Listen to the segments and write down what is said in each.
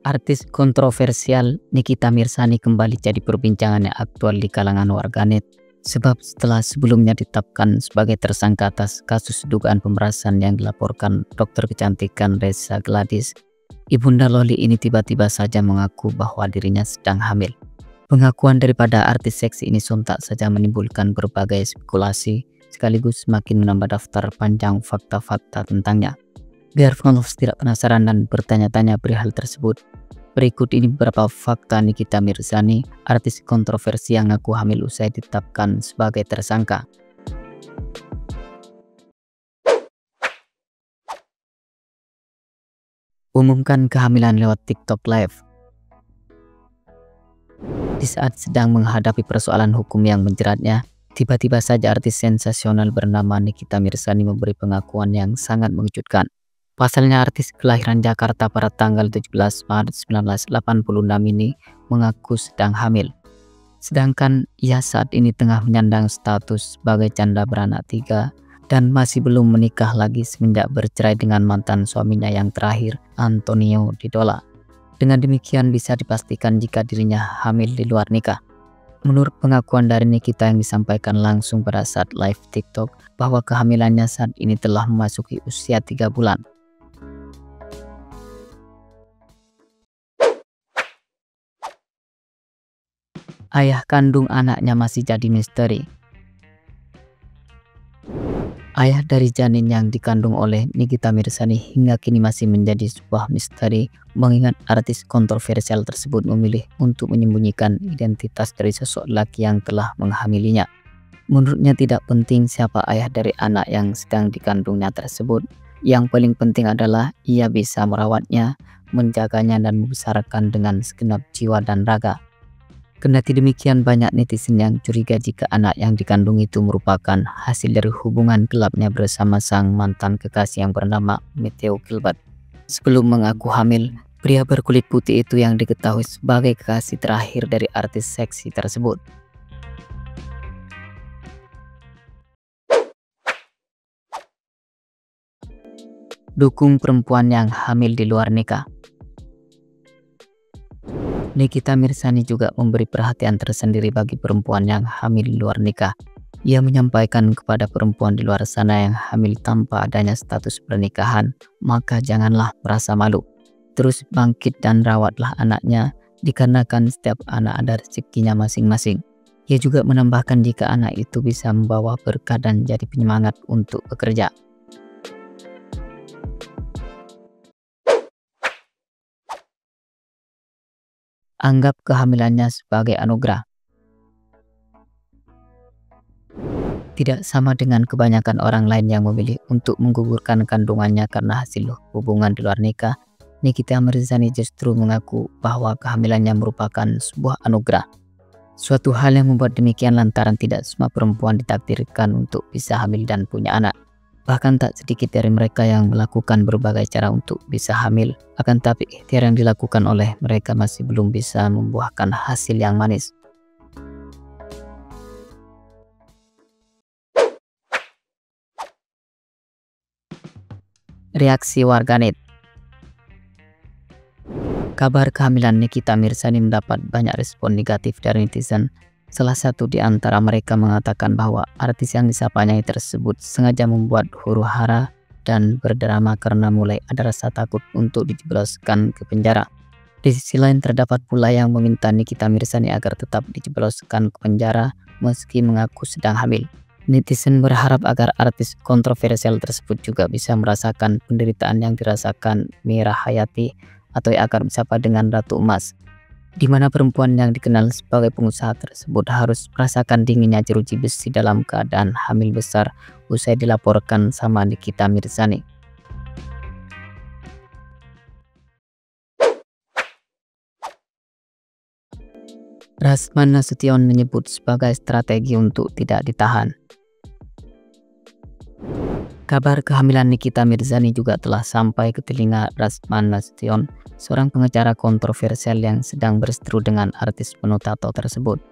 Artis kontroversial Nikita Mirzani kembali jadi perbincangan yang aktual di kalangan warganet. Sebab setelah sebelumnya ditetapkan sebagai tersangka atas kasus dugaan pemerasan yang dilaporkan dokter kecantikan Reza Gladys, ibunda Loli ini tiba-tiba saja mengaku bahwa dirinya sedang hamil. Pengakuan daripada artis seksi ini sontak saja menimbulkan berbagai spekulasi, sekaligus semakin menambah daftar panjang fakta-fakta tentangnya. Biar followers tidak penasaran dan bertanya-tanya perihal tersebut, berikut ini beberapa fakta Nikita Mirzani, artis kontroversi yang ngaku hamil usai ditetapkan sebagai tersangka. Umumkan kehamilan lewat TikTok Live. Di saat sedang menghadapi persoalan hukum yang menjeratnya, tiba-tiba saja artis sensasional bernama Nikita Mirzani memberi pengakuan yang sangat mengejutkan. Pasalnya artis kelahiran Jakarta pada tanggal 17 Maret 1986 ini mengaku sedang hamil. Sedangkan ia saat ini tengah menyandang status sebagai janda beranak 3 dan masih belum menikah lagi semenjak bercerai dengan mantan suaminya yang terakhir, Antonio Didola. Dengan demikian bisa dipastikan jika dirinya hamil di luar nikah. Menurut pengakuan dari Nikita yang disampaikan langsung pada saat live TikTok, bahwa kehamilannya saat ini telah memasuki usia 3 bulan. Ayah kandung anaknya masih jadi misteri. Ayah dari janin yang dikandung oleh Nikita Mirzani hingga kini masih menjadi sebuah misteri, mengingat artis kontroversial tersebut memilih untuk menyembunyikan identitas dari sosok laki yang telah menghamilinya. Menurutnya tidak penting siapa ayah dari anak yang sedang dikandungnya tersebut. Yang paling penting adalah ia bisa merawatnya, menjaganya dan membesarkan dengan segenap jiwa dan raga. Kendati demikian, banyak netizen yang curiga jika anak yang dikandung itu merupakan hasil dari hubungan gelapnya bersama sang mantan kekasih yang bernama Matteo Gilbert. Sebelum mengaku hamil, pria berkulit putih itu yang diketahui sebagai kekasih terakhir dari artis seksi tersebut. Dukung perempuan yang hamil di luar nikah. Nikita Mirzani juga memberi perhatian tersendiri bagi perempuan yang hamil di luar nikah. Ia menyampaikan kepada perempuan di luar sana yang hamil tanpa adanya status pernikahan, maka janganlah merasa malu. Terus bangkit dan rawatlah anaknya, dikarenakan setiap anak ada rezekinya masing-masing. Ia juga menambahkan jika anak itu bisa membawa berkah dan jadi penyemangat untuk bekerja. Anggap kehamilannya sebagai anugerah. Tidak sama dengan kebanyakan orang lain yang memilih untuk menggugurkan kandungannya karena hasil hubungan di luar nikah, Nikita Mirzani justru mengaku bahwa kehamilannya merupakan sebuah anugerah. Suatu hal yang membuat demikian lantaran tidak semua perempuan ditakdirkan untuk bisa hamil dan punya anak. Bahkan tak sedikit dari mereka yang melakukan berbagai cara untuk bisa hamil, akan tapi ikhtiar yang dilakukan oleh mereka masih belum bisa membuahkan hasil yang manis. Reaksi warganet. Kabar kehamilan Nikita Mirzani mendapat banyak respon negatif dari netizen. Salah satu di antara mereka mengatakan bahwa artis yang disapanya tersebut sengaja membuat huru-hara dan berdrama karena mulai ada rasa takut untuk dijebloskan ke penjara. Di sisi lain terdapat pula yang meminta Nikita Mirzani agar tetap dijebloskan ke penjara meski mengaku sedang hamil. Netizen berharap agar artis kontroversial tersebut juga bisa merasakan penderitaan yang dirasakan Mira Hayati atau yang akan disapa dengan Ratu Emas, di mana perempuan yang dikenal sebagai pengusaha tersebut harus merasakan dinginnya jeruji besi dalam keadaan hamil besar usai dilaporkan sama Nikita Mirzani. Rasman Nasution menyebut sebagai strategi untuk tidak ditahan. Kabar kehamilan Nikita Mirzani juga telah sampai ke telinga Rasman Nasution, seorang pengacara kontroversial yang sedang berseteru dengan artis penuh tato tersebut.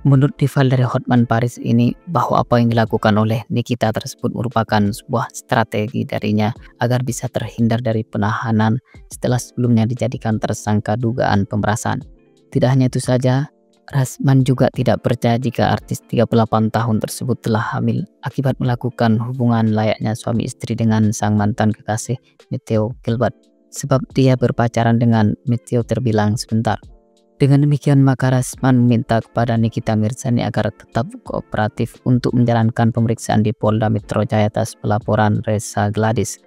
Menurut rival dari Hotman Paris ini, bahwa apa yang dilakukan oleh Nikita tersebut merupakan sebuah strategi darinya agar bisa terhindar dari penahanan setelah sebelumnya dijadikan tersangka dugaan pemerasan. Tidak hanya itu saja, Rasman juga tidak percaya jika artis 38 tahun tersebut telah hamil akibat melakukan hubungan layaknya suami istri dengan sang mantan kekasih Matteo Gilbert, sebab dia berpacaran dengan Matteo terbilang sebentar. Dengan demikian, maka Rasman meminta kepada Nikita Mirzani agar tetap kooperatif untuk menjalankan pemeriksaan di Polda Metro Jaya atas pelaporan Reza Gladys.